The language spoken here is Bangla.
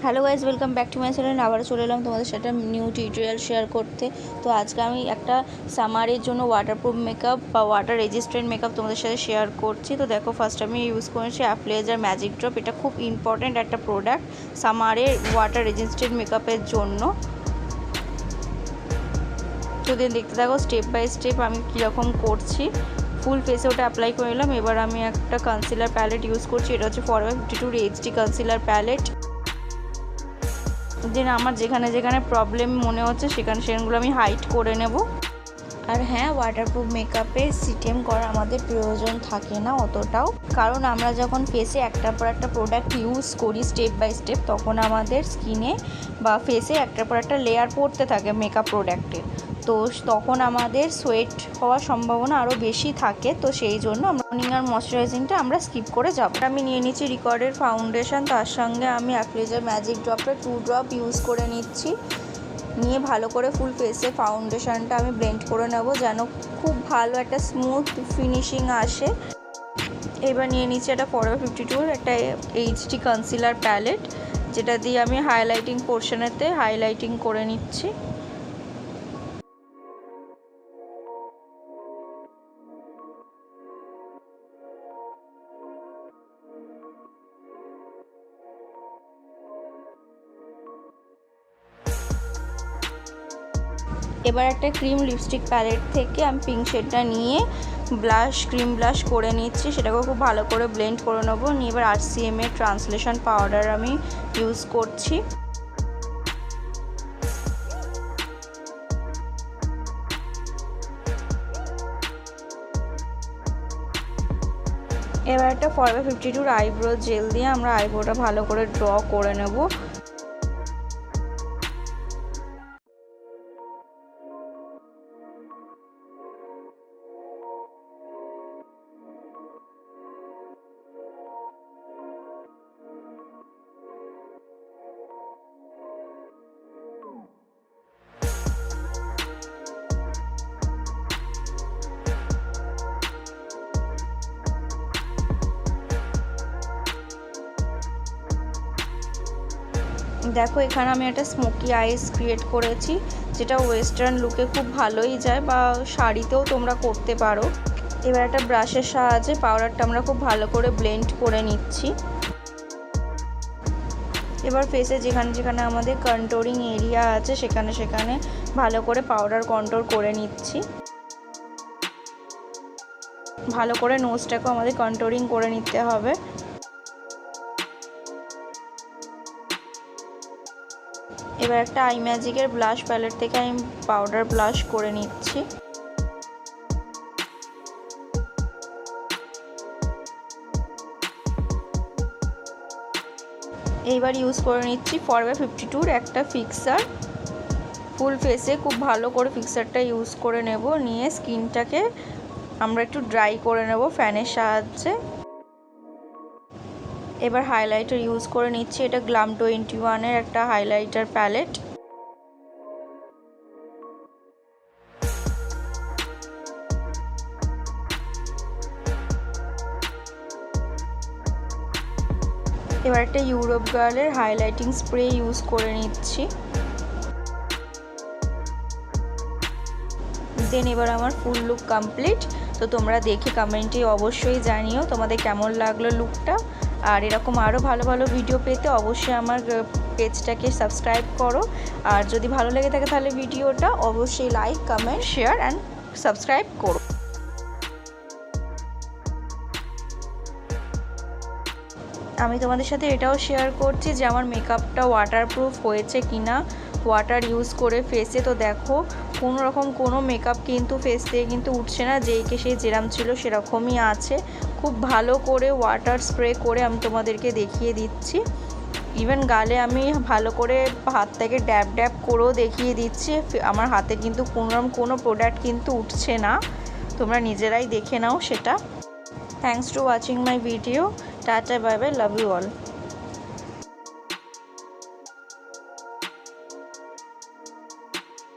Hello guys, welcome back to my channel. আবার চলে এলাম তোমাদের সাথে নিউ টিউটোরিয়াল শেয়ার করতে। তো আজকে আমি একটা সামারের জন্য ওয়াটারপ্রুফ মেকআপ বা ওয়াটার রেজিস্ট্যান্ট মেকআপ তোমাদের সাথে শেয়ার করছি। তো দেখো, ফার্স্ট আমি ইউজ করেছি অ্যাপ্লেজার ম্যাজিক ড্রপ। এটা খুব ইম্পর্ট্যান্ট একটা প্রোডাক্ট সামারের ওয়াটার রেজিস্ট্যান্ট মেকআপের জন্য। তো দেখতে থাকো স্টেপ বাই স্টেপ আমি কীরকম করছি। ফুল ফেসে ওটা অ্যাপ্লাই করে নিলাম। এবার আমি একটা কনসিলার প্যালেট ইউজ করছি। এটা হচ্ছে ফরএভার 52 HD কনসিলার প্যালেট। দেন আমার যেখানে যেখানে প্রবলেম মনে হচ্ছে সেখানগুলো আমি হাইড করে নেব। আর হ্যাঁ, ওয়াটারপ্রুফ মেকআপে সিটেম করা আমাদের প্রয়োজন থাকে না অতটাও, কারণ আমরা যখন ফেসে একটার পর একটা প্রোডাক্ট ইউজ করি স্টেপ বাই স্টেপ, তখন আমাদের স্কিনে বা ফেসে একটার পর একটা লেয়ার পড়তে থাকে মেকআপ প্রোডাক্টের। তো তখন আমাদের সোয়েট হওয়ার সম্ভাবনা আরও বেশি থাকে। তো সেই জন্য টনিং আর ময়শ্চারাইজিংটা আমরা স্কিপ করে যাব। আমি নিয়ে নিচ্ছি রিকর্ডের ফাউন্ডেশন, তার সঙ্গে আমি অ্যাপ্লেজার ম্যাজিক ড্রপটা 2 ড্রপ ইউজ করে নিচ্ছি। নিয়ে ভালো করে ফুল ফেসে ফাউন্ডেশনটা আমি ব্লেন্ড করে নেব, যেন খুব ভালো একটা স্মুথ ফিনিশিং আসে। এবার নিয়ে নিচ্ছি একটা ফরএভার 52 একটা HD কনসিলার প্যালেট, যেটা দিয়ে আমি হাইলাইটিং পোর্শনেতে হাইলাইটিং করে নিচ্ছি। এবার একটা ক্রিম লিপস্টিক প্যালেট থেকে আমি পিঙ্ক শেডটা নিয়ে ক্রিম ব্লাশ করে নিচ্ছি। সেটাকেও খুব ভালো করে ব্লেন্ড করে নেবো। নিয়ে এবার RCM এর ট্রান্সলেশন পাউডার আমি ইউজ করছি। এবার একটা ফরএভার 52 আইব্রো জেল দিয়ে আমরা আইব্রোটা ভালো করে ড্র করে নেব। দেখো, এখানে আমি একটা স্মোকি আইস ক্রিয়েট করেছি, যেটা ওয়েস্টার্ন লুকে খুব ভালোই যায়, বা শাড়িতেও তোমরা করতে পারো। এবার একটা ব্রাশের সাহায্যে পাউডারটা আমরা খুব ভালো করে ব্লেন্ড করে নিচ্ছি। এবার ফেসে যেখানে যেখানে আমাদের কন্ট্যুরিং এরিয়া আছে সেখানে সেখানে ভালো করে পাউডার কন্ট্যুর করে নিচ্ছি। ভালো করে নোজটাকেও আমাদের কন্ট্যুরিং করে নিতে হবে। এবার একটা আই ম্যাজিকের ব্লাশ প্যালেট থেকে আমি পাউডার ব্লাশ করে নিচ্ছি। এইবার ইউজ করে নিচ্ছি ফরএভার 52 একটা ফিক্সার। ফুল ফেসে খুব ভালো করে ফিক্সারটা ইউজ করে নেব। নিয়ে স্কিনটাকে আমরা একটু ড্রাই করে নেব ফ্যানের সাহায্যে। এবার হাইলাইটার ইউজ করে নিচ্ছি। এটা গ্লাম 21 এর একটা হাইলাইটার প্যালেট। এবার একটা ইউরোপ গার্লের হাইলাইটিং স্প্রে ইউজ করে নিচ্ছি। দেন এবার আমার ফুল লুক কমপ্লিট। তো তোমরা দেখে কমেন্টে অবশ্যই জানিও তোমাদের কেমন লাগলো লুকটা। আর এরকম আরও ভালো ভালো ভিডিও পেতে অবশ্যই আমার পেজটাকে সাবস্ক্রাইব করো। আর যদি ভালো লেগে থাকে তাহলে ভিডিওটা অবশ্যই like, comment, share and subscribe করো। আমি তোমাদের সাথে এটাও শেয়ার করছি যে আমার মেকআপটা ওয়াটারপ্রুফ হয়েছে কিনা ওয়াটার ইউজ করে ফেসে। তো দেখো, কোনো রকম কোনো মেকআপ কিন্তু ফেস থেকে কিন্তু উঠছে না, যেইকে সেই যেরকম ছিল সেরকমই আছে। খুব ভালো করে ওয়াটার স্প্রে করে আমি তোমাদেরকে দেখিয়ে দিচ্ছি। ইভেন গালে আমি ভালো করে হাতটাকে ড্যাব ড্যাব করেও দেখিয়ে দিচ্ছি। আমার হাতে কিন্তু কোনো প্রোডাক্ট কিন্তু উঠছে না। তোমরা নিজেরাই দেখে নাও সেটা। Thanks to watching my video. টাটা, bye bye, love you all.